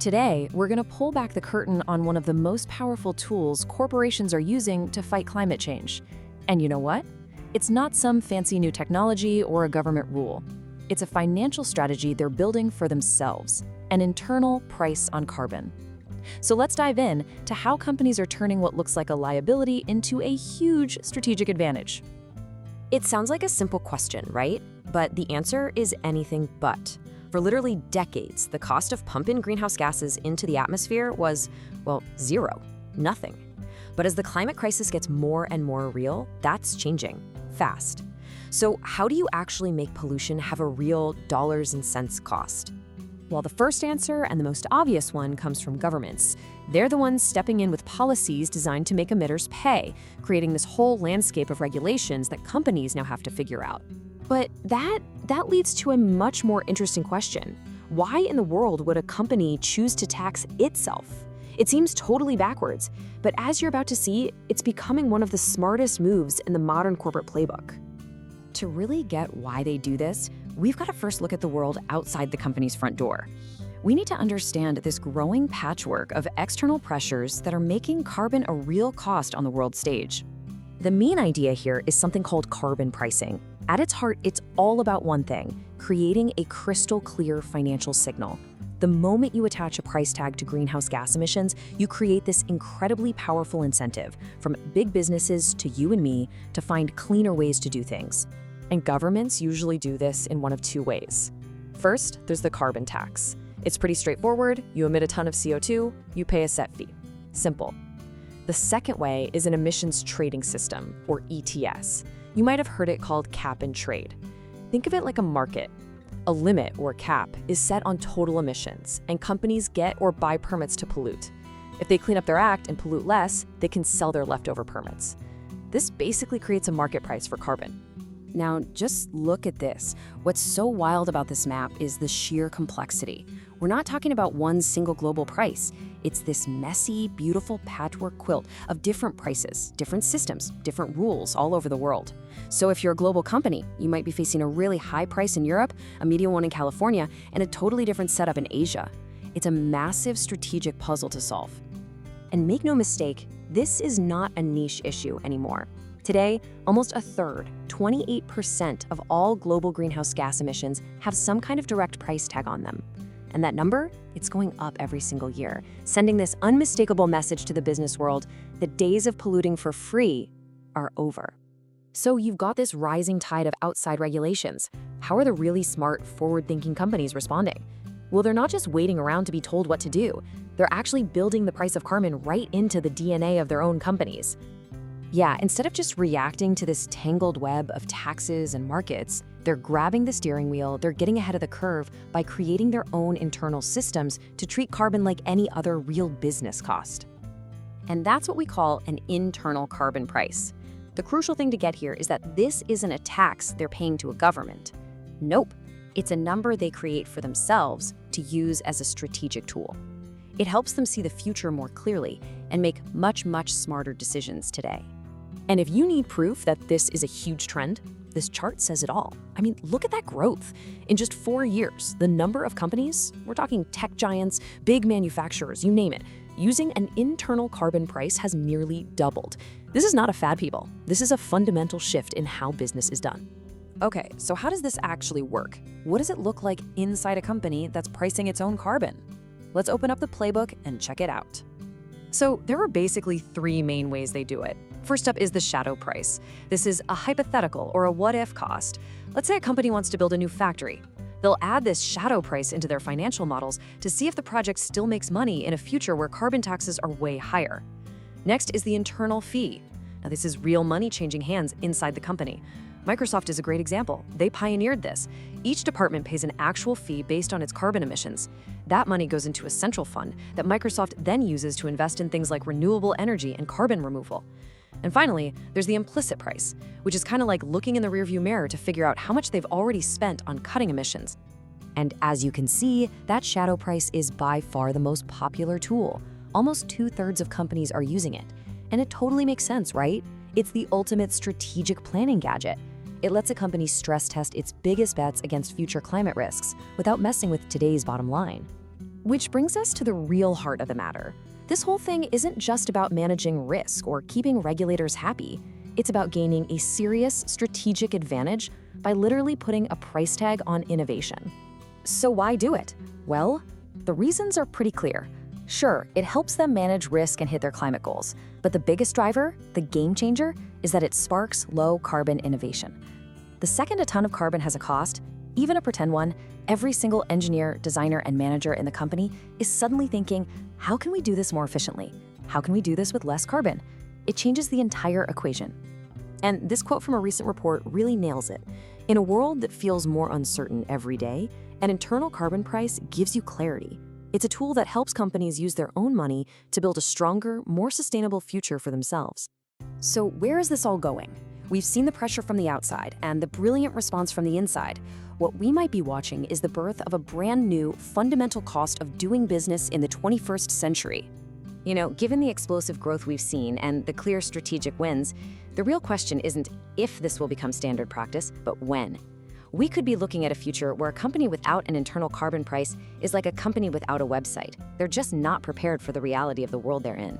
Today, we're going to pull back the curtain on one of the most powerful tools corporations are using to fight climate change. And you know what? It's not some fancy new technology or a government rule. It's a financial strategy they're building for themselves, an internal price on carbon. So let's dive in to how companies are turning what looks like a liability into a huge strategic advantage. It sounds like a simple question, right? But the answer is anything but. For literally decades, the cost of pumping greenhouse gases into the atmosphere was, well, zero, nothing. But as the climate crisis gets more and more real, that's changing, fast. So how do you actually make pollution have a real dollars and cents cost? Well, the first answer, and the most obvious one, comes from governments. They're the ones stepping in with policies designed to make emitters pay, creating this whole landscape of regulations that companies now have to figure out. But that leads to a much more interesting question. Why in the world would a company choose to tax itself? It seems totally backwards, but as you're about to see, it's becoming one of the smartest moves in the modern corporate playbook. To really get why they do this, we've got to first look at the world outside the company's front door. We need to understand this growing patchwork of external pressures that are making carbon a real cost on the world stage. The main idea here is something called carbon pricing. At its heart, it's all about one thing: creating a crystal clear financial signal. The moment you attach a price tag to greenhouse gas emissions, you create this incredibly powerful incentive, from big businesses to you and me, to find cleaner ways to do things. And governments usually do this in one of two ways. First, there's the carbon tax. It's pretty straightforward. You emit a ton of CO2, you pay a set fee. Simple. The second way is an emissions trading system, or ETS. You might have heard it called cap and trade. Think of it like a market. A limit, or cap, is set on total emissions, and companies get or buy permits to pollute. If they clean up their act and pollute less, they can sell their leftover permits. This basically creates a market price for carbon. Now, just look at this. What's so wild about this map is the sheer complexity. We're not talking about one single global price. It's this messy, beautiful patchwork quilt of different prices, different systems, different rules all over the world. So if you're a global company, you might be facing a really high price in Europe, a medium one in California, and a totally different setup in Asia. It's a massive strategic puzzle to solve. And make no mistake, this is not a niche issue anymore. Today, almost a third, 28% of all global greenhouse gas emissions have some kind of direct price tag on them. And that number, it's going up every single year, sending this unmistakable message to the business world: the days of polluting for free are over. So you've got this rising tide of outside regulations. How are the really smart, forward-thinking companies responding? Well, they're not just waiting around to be told what to do. They're actually building the price of carbon right into the DNA of their own companies. Yeah, instead of just reacting to this tangled web of taxes and markets, they're grabbing the steering wheel, they're getting ahead of the curve by creating their own internal systems to treat carbon like any other real business cost. And that's what we call an internal carbon price. The crucial thing to get here is that this isn't a tax they're paying to a government. Nope, it's a number they create for themselves to use as a strategic tool. It helps them see the future more clearly and make much, much smarter decisions today. And if you need proof that this is a huge trend, this chart says it all. I mean, look at that growth. In just 4 years, the number of companies, we're talking tech giants, big manufacturers, you name it, using an internal carbon price has nearly doubled. This is not a fad, people. This is a fundamental shift in how business is done. Okay, so how does this actually work? What does it look like inside a company that's pricing its own carbon? Let's open up the playbook and check it out. So there are basically 3 main ways they do it. First up is the shadow price. This is a hypothetical or a what-if cost. Let's say a company wants to build a new factory. They'll add this shadow price into their financial models to see if the project still makes money in a future where carbon taxes are way higher. Next is the internal fee. Now, this is real money changing hands inside the company. Microsoft is a great example. They pioneered this. Each department pays an actual fee based on its carbon emissions. That money goes into a central fund that Microsoft then uses to invest in things like renewable energy and carbon removal. And finally, there's the implicit price, which is kind of like looking in the rearview mirror to figure out how much they've already spent on cutting emissions. And as you can see, that shadow price is by far the most popular tool. Almost 2/3 of companies are using it. And it totally makes sense, right? It's the ultimate strategic planning gadget. It lets a company stress test its biggest bets against future climate risks without messing with today's bottom line. Which brings us to the real heart of the matter. This whole thing isn't just about managing risk or keeping regulators happy. It's about gaining a serious strategic advantage by literally putting a price tag on innovation. So why do it? Well, the reasons are pretty clear. Sure, it helps them manage risk and hit their climate goals, but the biggest driver, the game changer, is that it sparks low-carbon innovation. The second a ton of carbon has a cost, even a pretend one, every single engineer, designer, and manager in the company is suddenly thinking, how can we do this more efficiently? How can we do this with less carbon? It changes the entire equation. And this quote from a recent report really nails it. In a world that feels more uncertain every day, an internal carbon price gives you clarity. It's a tool that helps companies use their own money to build a stronger, more sustainable future for themselves. So where is this all going? We've seen the pressure from the outside and the brilliant response from the inside. What we might be watching is the birth of a brand new, fundamental cost of doing business in the 21st century. You know, given the explosive growth we've seen and the clear strategic wins, the real question isn't if this will become standard practice, but when. We could be looking at a future where a company without an internal carbon price is like a company without a website. They're just not prepared for the reality of the world they're in.